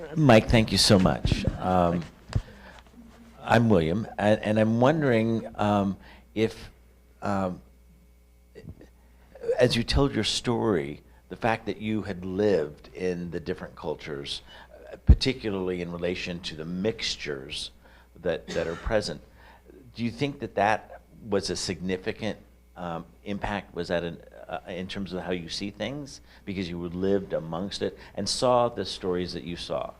through. Mike, thank you so much. I'm William, and I'm wondering if, as you told your story, the fact that you had lived in the different cultures, particularly in relation to the mixtures that are present, do you think that that was a significant impact? Was that in terms of how you see things, because you lived amongst it and saw the stories that you saw?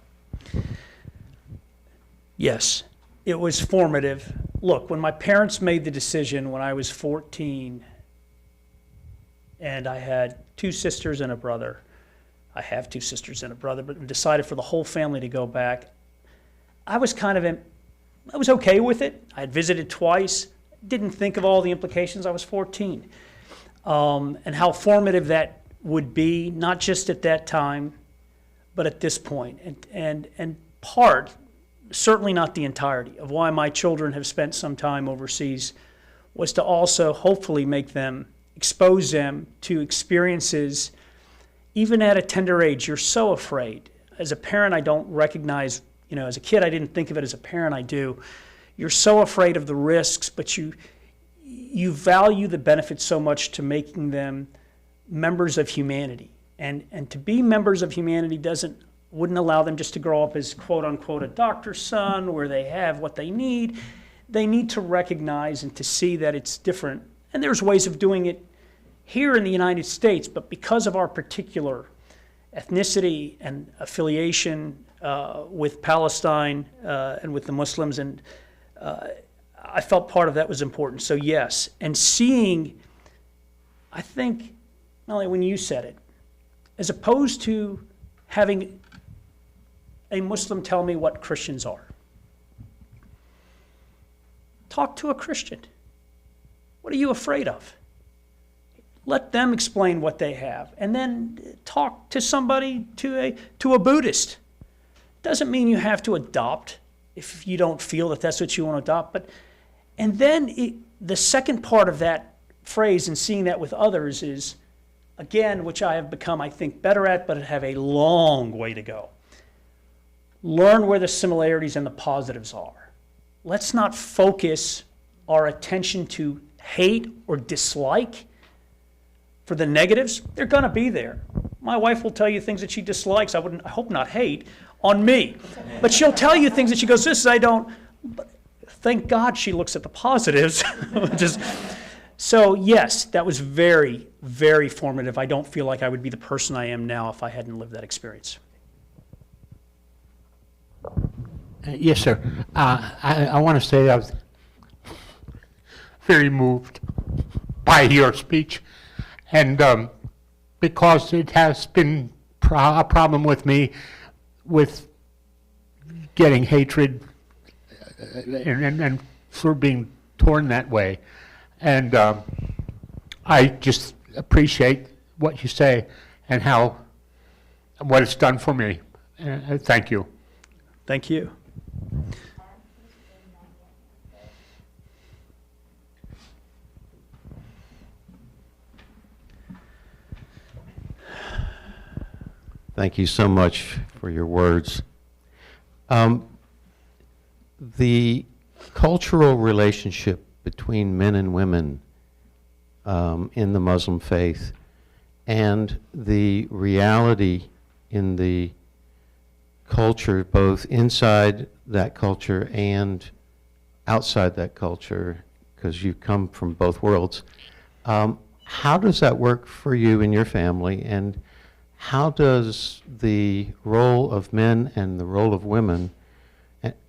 Yes, it was formative. Look, when my parents made the decision when I was 14, and I had 2 sisters and a brother, I have 2 sisters and a brother, but decided for the whole family to go back, I was I was okay with it. I had visited twice, didn't think of all the implications. I was 14. And how formative that would be, not just at that time, but at this point. And part, certainly not the entirety, of why my children have spent some time overseas was to also hopefully expose them to experiences, even at a tender age. You're so afraid. As a parent, I don't recognize, as a kid, I didn't think of it. As a parent, I do. You're so afraid of the risks, but you value the benefits so much to making them members of humanity. And to be members of humanity wouldn't allow them just to grow up as quote unquote a doctor's son where they have what they need. They need to recognize and to see that it's different. And there's ways of doing it here in the United States, but because of our particular ethnicity and affiliation with Palestine and with the Muslims, and I felt part of that was important. So yes, and seeing, I think, Melanie, when you said it, as opposed to having a Muslim tell me what Christians are, talk to a Christian. What are you afraid of? Let them explain what they have, and then talk to somebody, to a Buddhist. Doesn't mean you have to adopt if you don't feel that that's what you want to adopt. And then the second part of that phrase and seeing that with others is, again, which I have become, I think, better at, but have a long way to go. Learn where the similarities and the positives are. Let's not focus our attention to hate or dislike for the negatives. They're going to be there. My wife will tell you things that she dislikes, I hope not hate, on me. But she'll tell you things that she goes, this I don't. But thank God she looks at the positives. So yes, that was very, very formative. I don't feel like I would be the person I am now if I hadn't lived that experience. Yes, sir. I want to say I was very moved by your speech, and because it has been a problem with me with getting hatred and sort of being torn that way. And I just appreciate what you say and what it's done for me. Thank you. Thank you. Thank you so much for your words. The cultural relationship between men and women in the Muslim faith and the reality in the culture, both inside that culture and outside that culture, because you come from both worlds. How does that work for you and your family, and how does the role of men and the role of women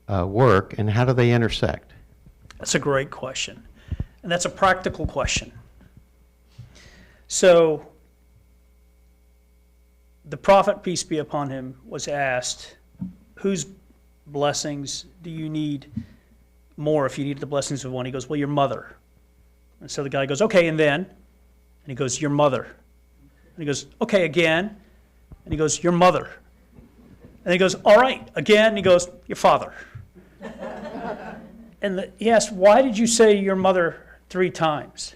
work, and how do they intersect? That's a great question, and that's a practical question. So the Prophet, peace be upon him, was asked, whose blessings do you need more if you need the blessings of one? He goes, well, your mother. And so the guy goes, okay, and then? And he goes, your mother. And he goes, okay, again. And he goes, your mother. And he goes, all right, again. And he goes, your father. And he asked, why did you say your mother 3 times?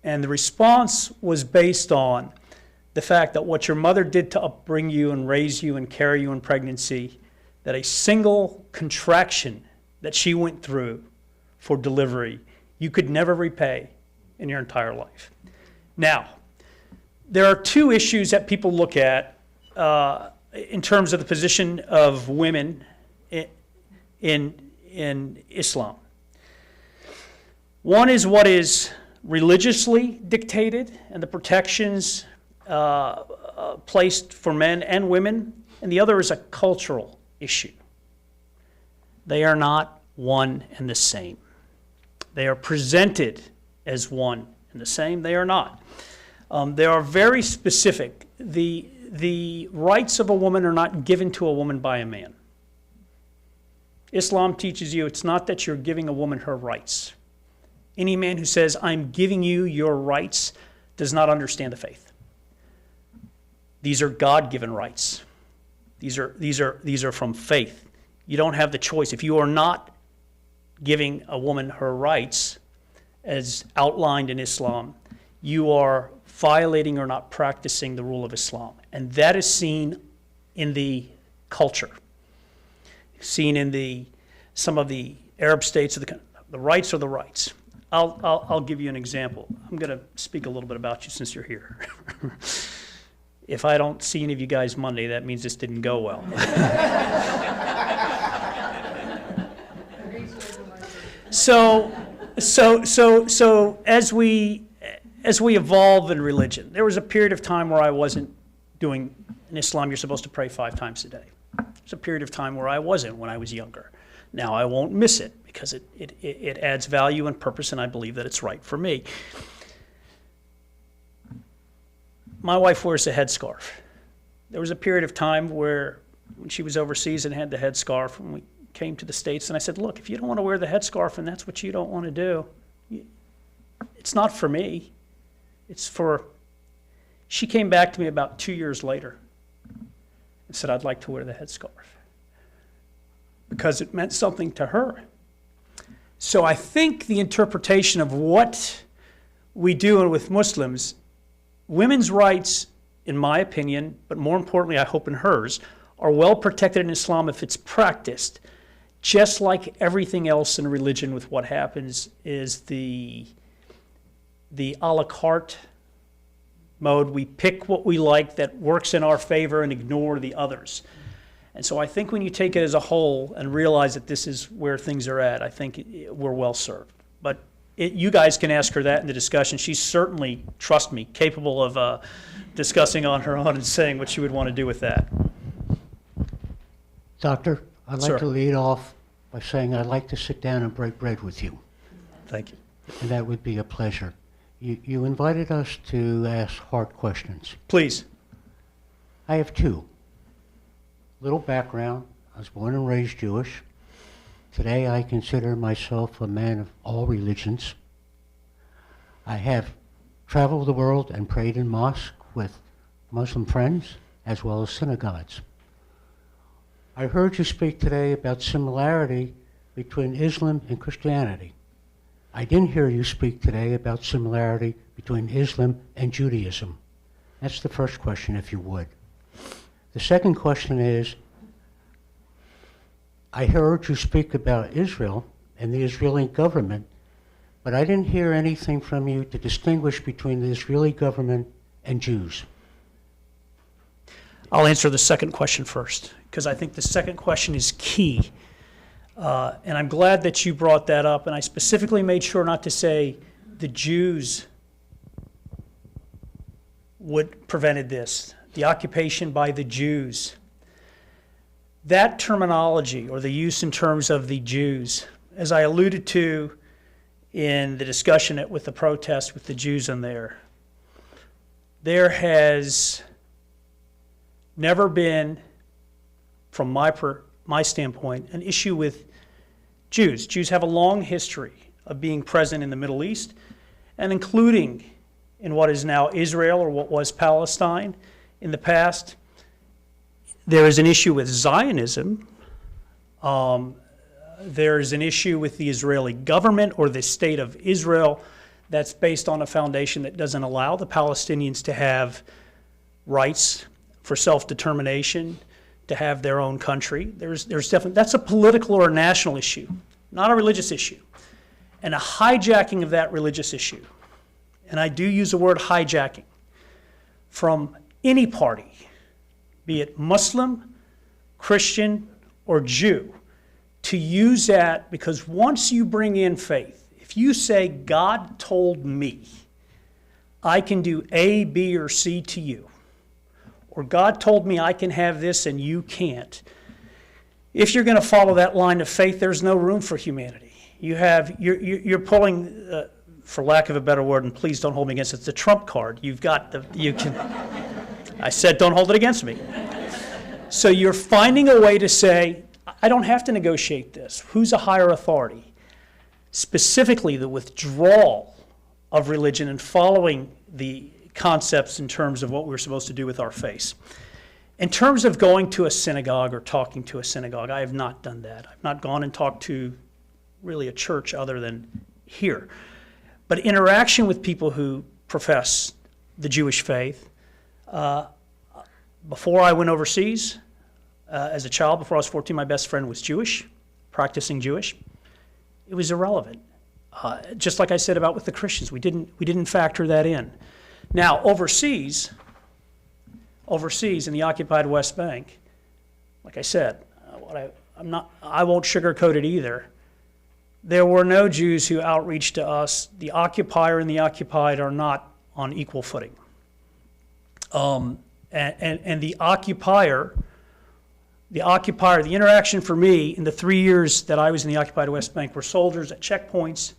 And the response was based on the fact that what your mother did to upbring you and raise you and carry you in pregnancy, that a single contraction that she went through for delivery you could never repay in your entire life. Now, there are two issues that people look at in terms of the position of women in Islam. One is what is religiously dictated and the protections placed for men and women, and the other is a cultural issue. They are not one and the same. They are presented as one and the same. They are not. They are very specific. The rights of a woman are not given to a woman by a man. Islam teaches you it's not that you're giving a woman her rights. Any man who says, I'm giving you your rights, does not understand the faith. These are God-given rights. These are from faith. You don't have the choice. If you are not giving a woman her rights, as outlined in Islam, you are violating or not practicing the rule of Islam. And that is seen in the culture, seen in some of the Arab states of the rights are the rights. I'll give you an example. I'm going to speak a little bit about you since you're here. If I don't see any of you guys Monday, that means this didn't go well. So as we evolve in religion, there was a period of time where I wasn't doing, in Islam, you're supposed to pray 5 times a day. There's a period of time where I wasn't when I was younger. Now I won't miss it because it adds value and purpose, and I believe that it's right for me. My wife wears a headscarf. There was a period of time where when she was overseas and had the headscarf, and we came to the States, and I said, look, if you don't want to wear the headscarf and that's what you don't want to do, it's not for me. It's for... She came back to me about 2 years later and said, I'd like to wear the headscarf because it meant something to her. So I think the interpretation of what we do with Muslims, women's rights, in my opinion, but more importantly, I hope in hers, are well protected in Islam if it's practiced. Just like everything else in religion, with what happens is the a la carte mode. We pick what we like that works in our favor and ignore the others. And so I think when you take it as a whole and realize that this is where things are at, I think we're well served. But you guys can ask her that in the discussion. She's certainly, trust me, capable of discussing on her own and saying what she would want to do with that. Doctor, I'd Sir. like to lead off by saying I'd like to sit down and break bread with you, Thank you. and that would be a pleasure. You invited us to ask hard questions. Please. I have 2. Little background, I was born and raised Jewish. Today I consider myself a man of all religions. I have traveled the world and prayed in mosques with Muslim friends as well as synagogues. I heard you speak today about similarity between Islam and Christianity. I didn't hear you speak today about similarity between Islam and Judaism. That's the first question, if you would. The second question is, I heard you speak about Israel and the Israeli government, but I didn't hear anything from you to distinguish between the Israeli government and Jews. I'll answer the second question first, because I think the second question is key. And I'm glad that you brought that up, and I specifically made sure not to say the Jews prevented this, the occupation by the Jews. That terminology, or the use in terms of the Jews, as I alluded to in the discussion with the protest with the Jews in there has never been, from my standpoint, an issue with Jews. Jews have a long history of being present in the Middle East and including in what is now Israel, or what was Palestine in the past. There is an issue with Zionism. There is an issue with the Israeli government or the state of Israel that's based on a foundation that doesn't allow the Palestinians to have rights for self-determination, to have their own country. There's definitely, that's a political or a national issue, not a religious issue. and a hijacking of that religious issue, and I do use the word hijacking, from any party, be it Muslim, Christian, or Jew, to use that, because once you bring in faith, if you say, God told me I can do A, B, or C to you, or God told me I can have this and you can't, if you're going to follow that line of faith, there's no room for humanity. You're pulling, for lack of a better word, and please don't hold me against it, it's the trump card. I said don't hold it against me. So you're finding a way to say, I don't have to negotiate this. Who's a higher authority? Specifically, the withdrawal of religion and following the concepts in terms of what we're supposed to do with our faith. In terms of going to a synagogue or talking to a synagogue, I have not done that. I've not gone and talked to really a church other than here. But interaction with people who profess the Jewish faith, before I went overseas, as a child, before I was 14, my best friend was Jewish, practicing Jewish. It was irrelevant. Just like I said about with the Christians, we didn't factor that in. Now, overseas in the occupied West Bank, like I said, I won't sugarcoat it either. There were no Jews who outreached to us. The occupier and the occupied are not on equal footing. And the occupier, the interaction for me in the 3 years that I was in the occupied West Bank were soldiers at checkpoints.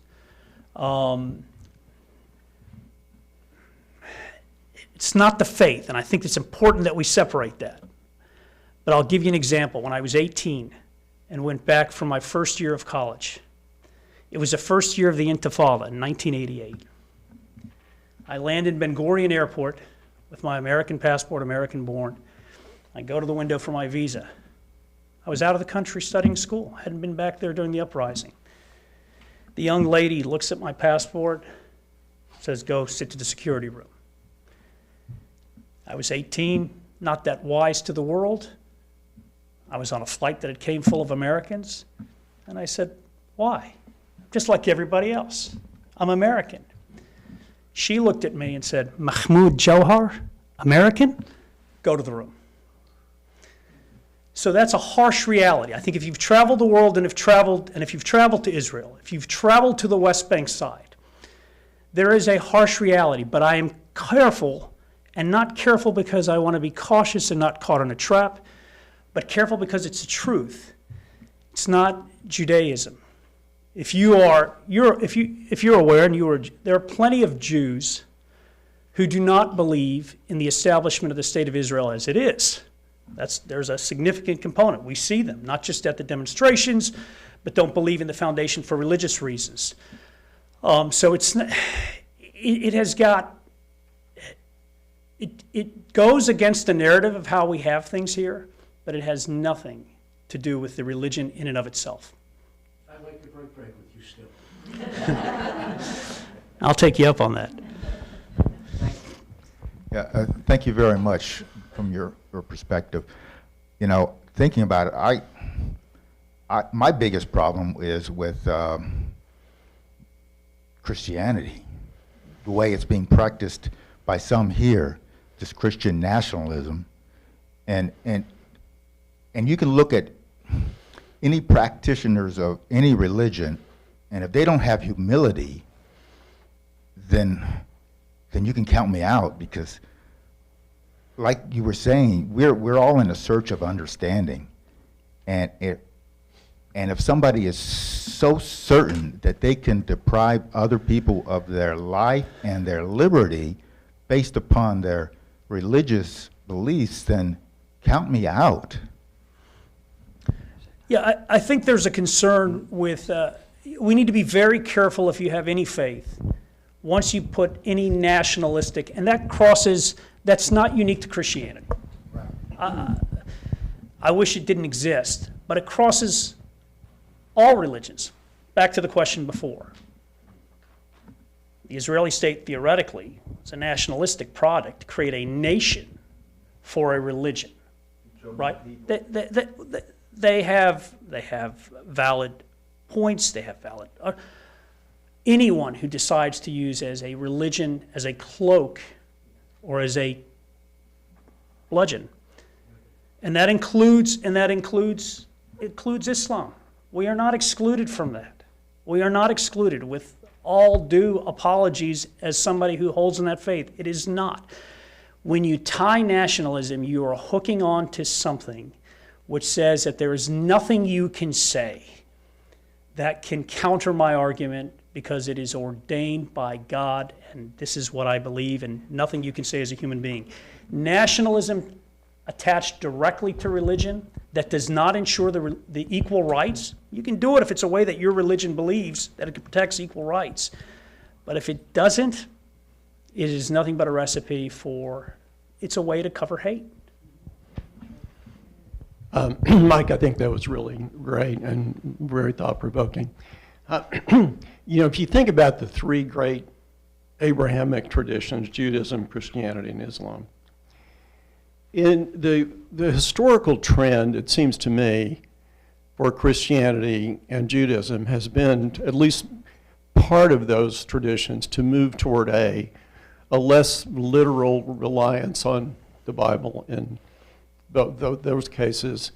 It's not the faith, and I think it's important that we separate that. But I'll give you an example. When I was 18 and went back for my first year of college, it was the first year of the Intifada in 1988. I landed in Ben Gurion Airport with my American passport, American born. I go to the window for my visa. I was out of the country studying school. I hadn't been back there during the uprising. The young lady looks at my passport, says, go sit to the security room. I was 18, not that wise to the world. I was on a flight that had came full of Americans. And I said, why? Just like everybody else. I'm American. She looked at me and said, Mahmoud Jawhar, American? Go to the room. So that's a harsh reality. I think if you've traveled the world and if you've traveled to Israel, if you've traveled to the West Bank side, there is a harsh reality, but I am careful, and not careful because I want to be cautious and not caught in a trap, but careful because it's the truth. It's not Judaism. If you're aware, and there are plenty of Jews who do not believe in the establishment of the state of Israel as it is. There's a significant component. We see them, not just at the demonstrations, but don't believe in the foundation for religious reasons. So it goes against the narrative of how we have things here, but it has nothing to do with the religion in and of itself. I'd like to break with you still. I'll take you up on that. Yeah, thank you very much from your perspective. You know, thinking about it, my biggest problem is with Christianity, the way it's being practiced by some here, this Christian nationalism, and you can look at any practitioners of any religion, and if they don't have humility, then you can count me out, because like you were saying, we're all in a search of understanding, and if somebody is so certain that they can deprive other people of their life and their liberty based upon their religious beliefs, then count me out. Yeah, I think there's a concern with, we need to be very careful if you have any faith. Once you put any nationalistic, and that's not unique to Christianity. I wish it didn't exist, but it crosses all religions. Back to the question before. The Israeli state, theoretically, is a nationalistic product to create a nation for a religion, right? They have valid points, they have valid... anyone who decides to use as a religion, as a cloak, or as a bludgeon. And that includes Islam. We are not excluded from that. We are not excluded, with all due apologies as somebody who holds in that faith. It is not. When you tie nationalism, you are hooking on to something which says that there is nothing you can say that can counter my argument, because it is ordained by God, and this is what I believe, and nothing you can say as a human being. Nationalism attached directly to religion that does not ensure the equal rights, you can do it if it's a way that your religion believes that it protects equal rights. But if it doesn't, it is nothing but a recipe for, it's a way to cover hate. Mike, I think that was really great and very thought-provoking. If you think about the three great Abrahamic traditions, Judaism, Christianity, and Islam, in the historical trend, it seems to me, for Christianity and Judaism has been, at least part of those traditions, to move toward a less literal reliance on the Bible in those cases,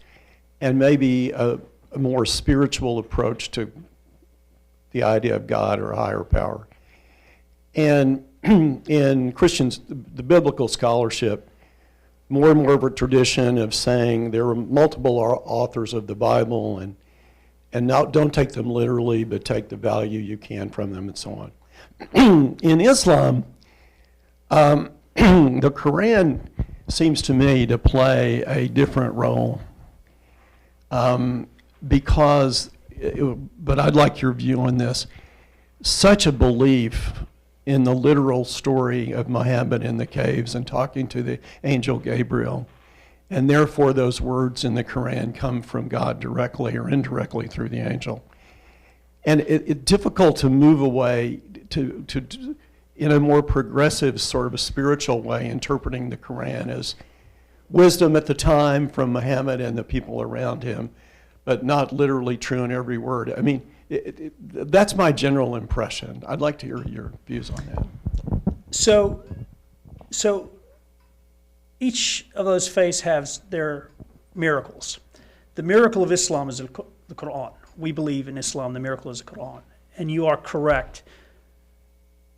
and maybe a more spiritual approach to the idea of God or a higher power. And in Christians, the biblical scholarship, more and more of a tradition of saying there are multiple authors of the Bible, and now don't take them literally, but take the value you can from them and so on. In Islam, the Quran seems to me to play a different role because, but I'd like your view on this, such a belief in the literal story of Muhammad in the caves and talking to the angel Gabriel, and therefore those words in the Quran come from God directly or indirectly through the angel. And it's difficult to move away to in a more progressive sort of a spiritual way, interpreting the Quran as wisdom at the time from Muhammad and the people around him, but not literally true in every word. I mean, that's my general impression. I'd like to hear your views on that. So each of those faiths has their miracles. The miracle of Islam is the Quran. We believe in Islam, the miracle is the Quran. And you are correct.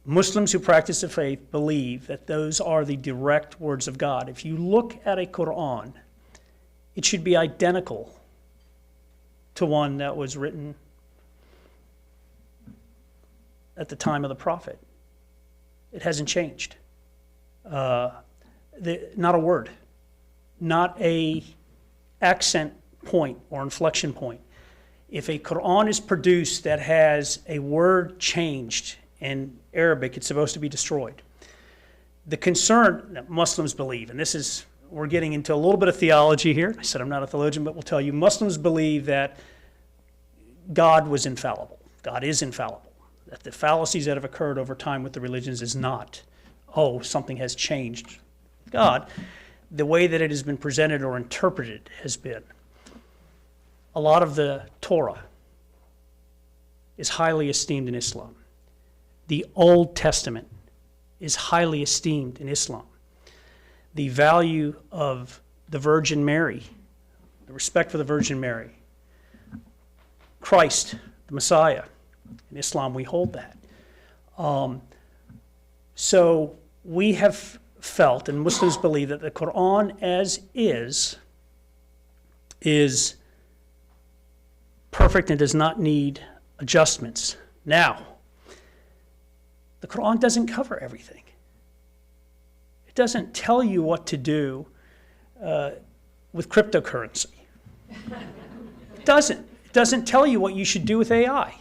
Muslims who practice the faith believe that those are the direct words of God. If you look at a Quran, it should be identical to one that was written at the time of the prophet. It hasn't changed. Not a word, not a accent point or inflection point. If a Quran is produced that has a word changed in Arabic, it's supposed to be destroyed. The concern that Muslims believe, and this is, we're getting into a little bit of theology here. I said I'm not a theologian, but we'll tell you, Muslims believe that God was infallible. God is infallible. That the fallacies that have occurred over time with the religions is not, oh, something has changed. God, the way that it has been presented or interpreted has been. A lot of the Torah is highly esteemed in Islam. The Old Testament is highly esteemed in Islam. The value of the Virgin Mary, the respect for the Virgin Mary, Christ, the Messiah, in Islam we hold that. So we have felt, and Muslims believe, that the Quran as is perfect and does not need adjustments. Now, the Quran doesn't cover everything. It doesn't tell you what to do with cryptocurrency. It doesn't. It doesn't tell you what you should do with AI.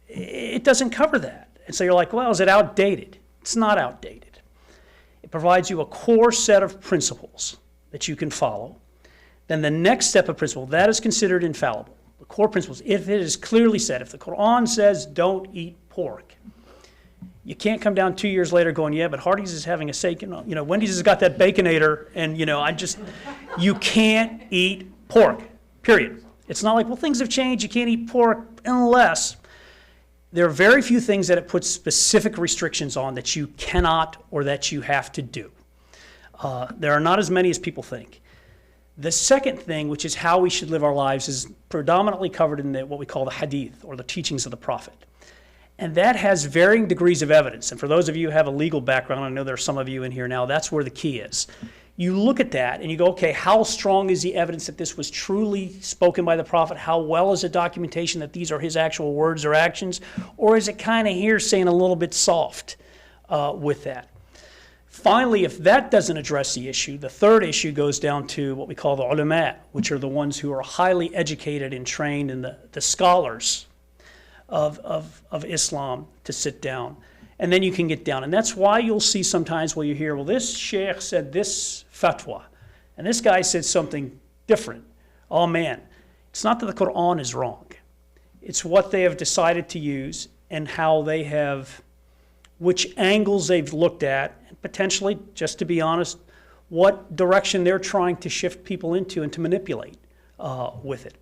It doesn't cover that. And so you're like, well, is it outdated? It's not outdated. It provides you a core set of principles that you can follow. Then the next step of principle, that is considered infallible. The core principles, if it is clearly said, if the Quran says don't eat pork, you can't come down 2 years later going, yeah, but Hardee's is having a steak, Wendy's has got that Baconator, and, you can't eat pork, period. It's not like, well, things have changed, you can't eat pork unless there are very few things that it puts specific restrictions on that you cannot or that you have to do. There are not as many as people think. The second thing, which is how we should live our lives, is predominantly covered in what we call the hadith, or the teachings of the Prophet. And that has varying degrees of evidence. And for those of you who have a legal background, I know there are some of you in here now, that's where the key is. You look at that and you go, okay, how strong is the evidence that this was truly spoken by the Prophet? How well is the documentation that these are his actual words or actions? Or is it kind of hearsay and a little bit soft with that? Finally, if that doesn't address the issue, the third issue goes down to what we call the ulama, which are the ones who are highly educated and trained, and the scholars of Islam, to sit down. And then you can get down. And that's why you'll see sometimes where you hear, well, this sheikh said this fatwa, and this guy said something different. Oh man, it's not that the Quran is wrong. It's what they have decided to use and how they have, which angles they've looked at, and potentially, just to be honest, what direction they're trying to shift people into and to manipulate with it.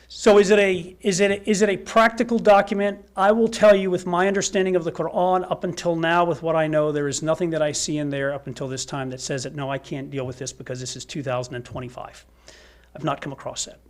So is it a practical document? I will tell you, with my understanding of the Quran up until now, with what I know, there is nothing that I see in there up until this time that says that, no, I can't deal with this because this is 2025. I've not come across that.